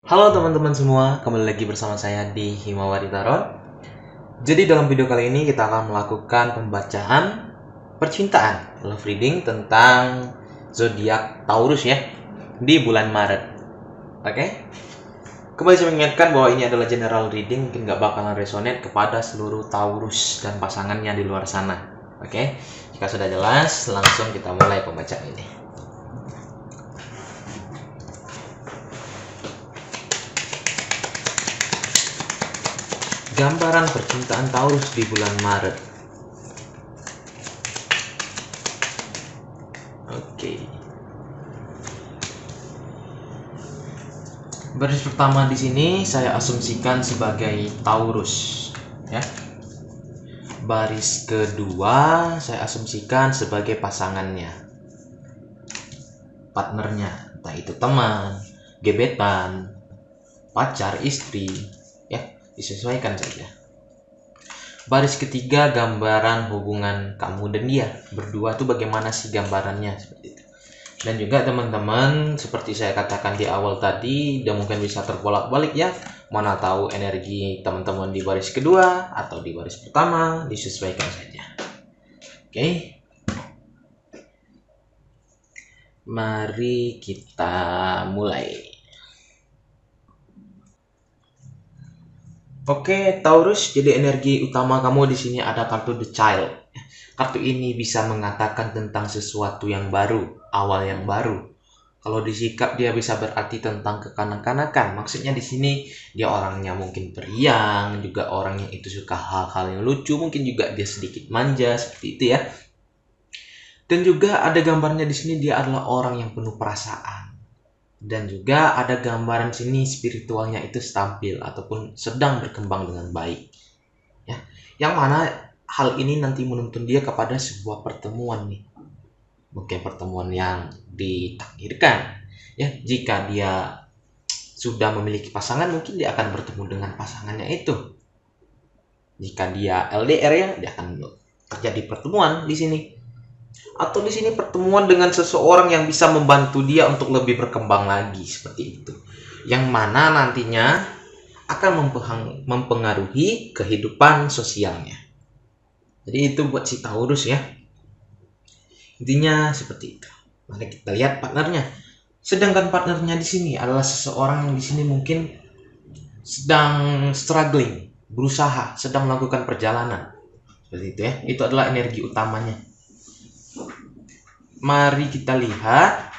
Halo teman-teman semua, kembali lagi bersama saya di Himawari Tarot. Jadi dalam video kali ini kita akan melakukan pembacaan percintaan, love reading tentang zodiak Taurus ya, di bulan Maret. Oke? Kembali saya mengingatkan bahwa ini adalah general reading, mungkin nggak bakalan resonate kepada seluruh Taurus dan pasangannya di luar sana. Oke? Jika sudah jelas, langsung kita mulai pembacaan ini. Gambaran percintaan Taurus di bulan Maret. Oke. Baris pertama di sini saya asumsikan sebagai Taurus, ya. Baris kedua saya asumsikan sebagai pasangannya, partnernya, entah itu teman, gebetan, pacar, istri, ya. Disesuaikan saja. Baris ketiga gambaran hubungan kamu dan dia berdua tuh bagaimana sih gambarannya seperti itu. Dan juga teman-teman seperti saya katakan di awal tadi, dan mungkin bisa terbolak-balik ya. Mana tahu energi teman-teman di baris kedua atau di baris pertama, disesuaikan saja. Oke. Mari kita mulai. Oke, Taurus, jadi energi utama kamu di sini ada kartu The Child. Kartu ini bisa mengatakan tentang sesuatu yang baru, awal yang baru. Kalau disikap dia bisa berarti tentang kekanak-kanakan. Maksudnya di sini dia orangnya mungkin periang, juga orang yang itu suka hal-hal yang lucu, mungkin juga dia sedikit manja seperti itu ya. Dan juga ada gambarnya di sini dia adalah orang yang penuh perasaan. Dan juga ada gambaran sini spiritualnya itu stabil ataupun sedang berkembang dengan baik, ya. Yang mana hal ini nanti menuntun dia kepada sebuah pertemuan nih, mungkin pertemuan yang ditakdirkan, ya. Jika dia sudah memiliki pasangan, mungkin dia akan bertemu dengan pasangannya itu. Jika dia LDR ya, dia akan terjadi pertemuan di sini. Atau di sini pertemuan dengan seseorang yang bisa membantu dia untuk lebih berkembang lagi seperti itu. Yang mana nantinya akan mempengaruhi kehidupan sosialnya. Jadi itu buat si Taurus ya. Intinya seperti itu. Mari kita lihat partnernya. Sedangkan partnernya di sini adalah seseorang yang di sini mungkin sedang struggling, berusaha, sedang melakukan perjalanan. Seperti itu ya. Itu adalah energi utamanya. Mari kita lihat.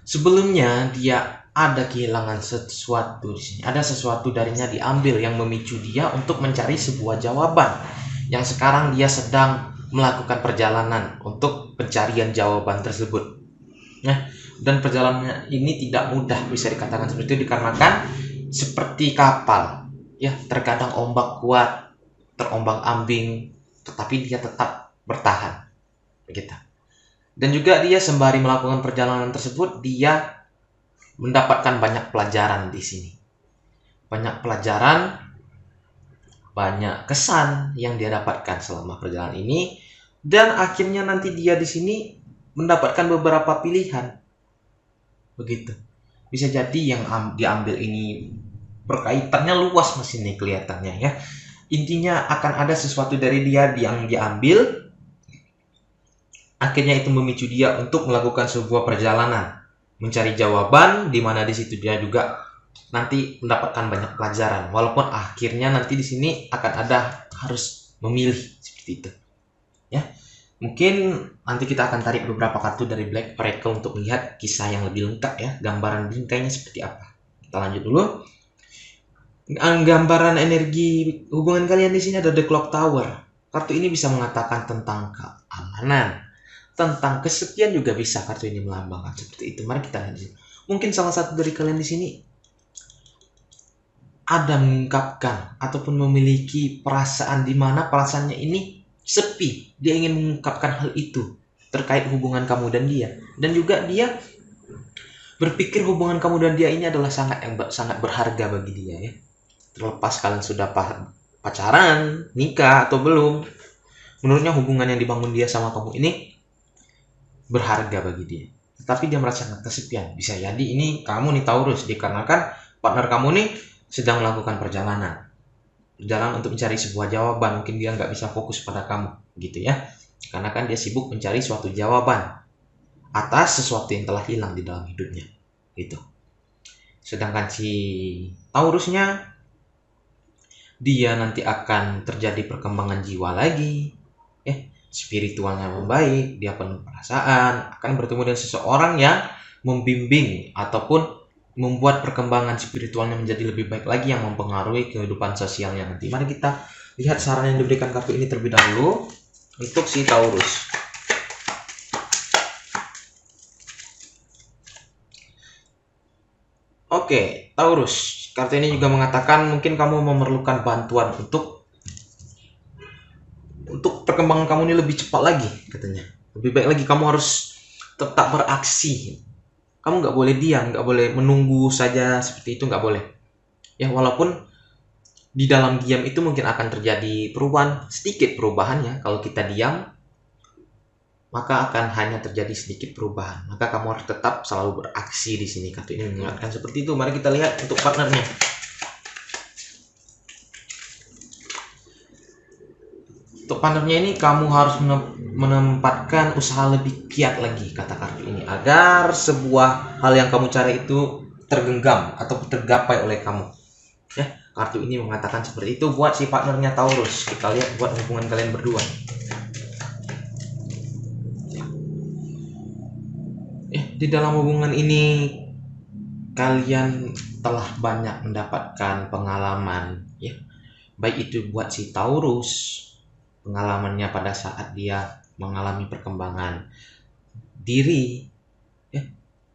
Sebelumnya dia ada kehilangan sesuatu di sini. Ada sesuatu darinya diambil yang memicu dia untuk mencari sebuah jawaban. Yang sekarang dia sedang melakukan perjalanan untuk pencarian jawaban tersebut. Nah, dan perjalanannya ini tidak mudah, bisa dikatakan seperti itu dikarenakan seperti kapal, ya, terkadang ombak kuat, terombang-ambing, tetapi dia tetap bertahan. Begitu. Dan juga dia sembari melakukan perjalanan tersebut, dia mendapatkan banyak pelajaran di sini. Banyak pelajaran, banyak kesan yang dia dapatkan selama perjalanan ini, dan akhirnya nanti dia di sini mendapatkan beberapa pilihan. Begitu. Bisa jadi yang diambil ini berkaitannya luas masih nih kelihatannya ya. Intinya akan ada sesuatu dari dia yang diambil. Akhirnya itu memicu dia untuk melakukan sebuah perjalanan, mencari jawaban, di mana di situ dia juga nanti mendapatkan banyak pelajaran. Walaupun akhirnya nanti di sini akan ada harus memilih seperti itu. Ya, mungkin nanti kita akan tarik beberapa kartu dari Black Oracle untuk melihat kisah yang lebih lengkap ya, gambaran bingkainya seperti apa. Kita lanjut dulu. Gambaran energi hubungan kalian di sini ada The Clock Tower. Kartu ini bisa mengatakan tentang keamanan, tentang kesepian juga bisa kartu ini melambangkan seperti itu. Mari kita lihat. Mungkin salah satu dari kalian di sini ada mengungkapkan ataupun memiliki perasaan di mana perasaannya ini sepi. Dia ingin mengungkapkan hal itu terkait hubungan kamu dan dia. Dan juga dia berpikir hubungan kamu dan dia ini adalah sangat berharga bagi dia ya. Terlepas kalian sudah pacaran, nikah atau belum, menurutnya hubungan yang dibangun dia sama kamu ini berharga bagi dia. tapi dia merasa kesepian. Bisa jadi ini kamu nih Taurus, dikarenakan partner kamu nih sedang melakukan perjalanan untuk mencari sebuah jawaban. Mungkin dia nggak bisa fokus pada kamu gitu ya, karena kan dia sibuk mencari suatu jawaban atas sesuatu yang telah hilang di dalam hidupnya gitu. Sedangkan si Taurusnya, dia nanti akan terjadi perkembangan jiwa lagi, spiritualnya membaik, dia penuh perasaan, akan bertemu dengan seseorang yang membimbing ataupun membuat perkembangan spiritualnya menjadi lebih baik lagi, yang mempengaruhi kehidupan sosialnya nanti. Mari kita lihat saran yang diberikan kartu ini terlebih dahulu untuk si Taurus. Oke, Taurus, kartu ini juga mengatakan mungkin kamu memerlukan bantuan untuk perkembangan kamu ini lebih cepat lagi, katanya. Lebih baik lagi, kamu harus tetap beraksi. Kamu nggak boleh diam, nggak boleh menunggu saja seperti itu, nggak boleh. Ya, walaupun di dalam diam itu mungkin akan terjadi perubahan, sedikit perubahannya. Kalau kita diam, maka akan hanya terjadi sedikit perubahan. Maka kamu harus tetap selalu beraksi di sini. Kartu ini mengingatkan seperti itu. Mari kita lihat untuk partnernya. Untuk partnernya ini, kamu harus menempatkan usaha lebih giat lagi, kata kartu ini, agar sebuah hal yang kamu cari itu tergenggam atau tergapai oleh kamu. Ya, kartu ini mengatakan seperti itu buat si partnernya Taurus. Kita lihat buat hubungan kalian berdua. Di dalam hubungan ini kalian telah banyak mendapatkan pengalaman, ya. Baik itu buat si Taurus, pengalamannya pada saat dia mengalami perkembangan diri, ya.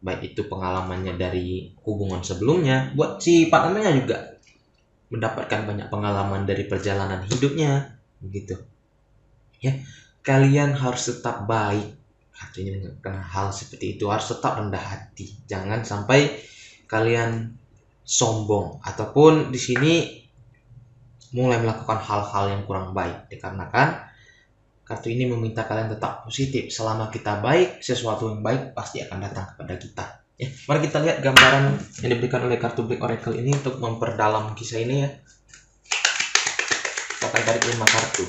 Baik itu pengalamannya dari hubungan sebelumnya, buat si partnernya juga mendapatkan banyak pengalaman dari perjalanan hidupnya, begitu. Ya, kalian harus tetap baik. Artinya mengatakan hal seperti itu, harus tetap rendah hati. Jangan sampai kalian sombong ataupun di sini mulai melakukan hal-hal yang kurang baik, dikarenakan kartu ini meminta kalian tetap positif. Selama kita baik, sesuatu yang baik pasti akan datang kepada kita. Ya, mari kita lihat gambaran yang diberikan oleh kartu Black Oracle ini untuk memperdalam kisah ini, ya. Kita akan tarik 5 kartu.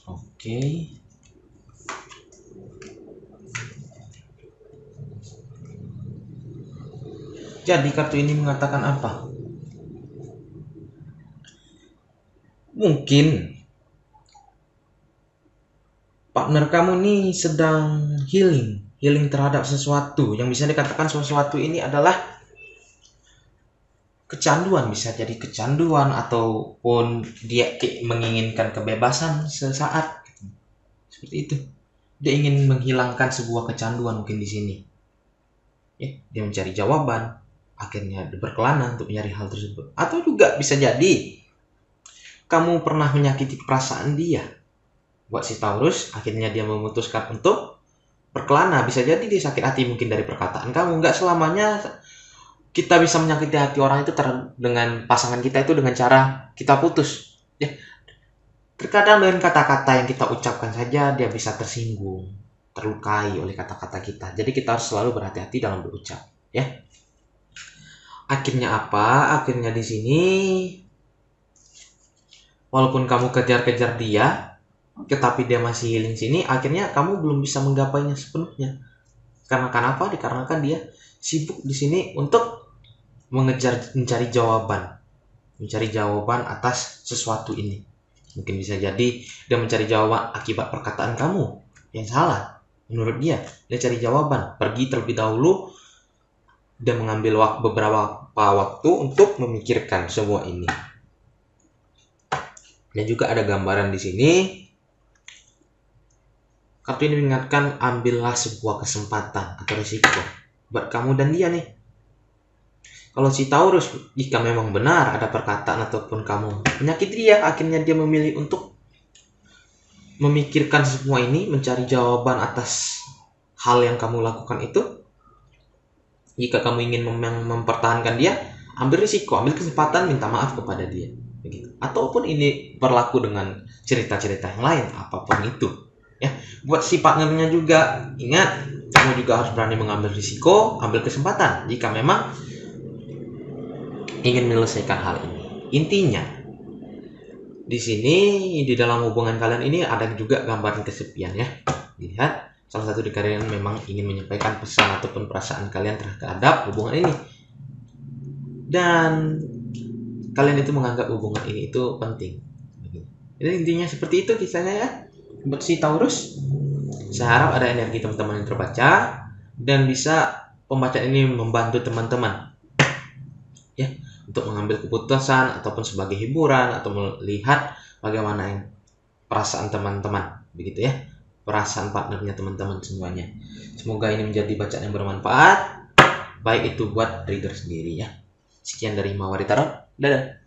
Oke. Jadi kartu ini mengatakan apa? Mungkin partner kamu nih sedang healing terhadap sesuatu, yang bisa dikatakan sesuatu ini adalah kecanduan. Bisa jadi kecanduan ataupun dia menginginkan kebebasan sesaat, seperti itu. Dia ingin menghilangkan sebuah kecanduan mungkin di sini. Ya, dia mencari jawaban, akhirnya berkelana untuk mencari hal tersebut. Atau juga bisa jadi kamu pernah menyakiti perasaan dia. Buat si Taurus, akhirnya dia memutuskan untuk berkelana. Bisa jadi dia sakit hati mungkin dari perkataan kamu. Nggak selamanya kita bisa menyakiti hati orang itu dengan pasangan kita itu dengan cara kita putus. Ya, terkadang dengan kata-kata yang kita ucapkan saja dia bisa tersinggung, terlukai oleh kata-kata kita. Jadi kita harus selalu berhati-hati dalam berucap, ya. Akhirnya apa? Akhirnya di sini, walaupun kamu kejar-kejar dia, tetapi dia masih healing sini, akhirnya kamu belum bisa menggapainya sepenuhnya. Karena kenapa? Dikarenakan dia sibuk di sini untuk mencari jawaban atas sesuatu ini. Mungkin bisa jadi dia mencari jawaban akibat perkataan kamu yang salah. Menurut dia cari jawaban, pergi terlebih dahulu dan mengambil beberapa waktu untuk memikirkan semua ini. Dan juga ada gambaran di sini. Kartu ini mengingatkan, ambillah sebuah kesempatan atau risiko buat kamu dan dia nih. Kalau si Taurus, jika memang benar ada perkataan ataupun kamu menyakiti dia, akhirnya dia memilih untuk memikirkan semua ini, mencari jawaban atas hal yang kamu lakukan itu. Jika kamu ingin mempertahankan dia, ambil risiko, ambil kesempatan, minta maaf kepada dia, begitu. Ataupun ini berlaku dengan cerita-cerita yang lain, apapun itu. Ya, buat si partnernya juga, ingat, kamu juga harus berani mengambil risiko, ambil kesempatan jika memang ingin menyelesaikan hal ini. Intinya, di sini di dalam hubungan kalian ini ada juga gambaran kesepian ya. Lihat, salah satu dari kalian memang ingin menyampaikan pesan ataupun perasaan kalian terhadap hubungan ini. Dan kalian itu menganggap hubungan ini itu penting. Jadi intinya seperti itu kisahnya ya. Buat si Taurus, saya harap ada energi teman-teman yang terbaca dan bisa pembacaan ini membantu teman-teman ya untuk mengambil keputusan ataupun sebagai hiburan atau melihat bagaimana yang perasaan teman-teman begitu ya, perasaan partnernya teman-teman semuanya. Semoga ini menjadi bacaan yang bermanfaat, baik itu buat trigger sendiri ya. Sekian dari Mawari Tarot, dadah.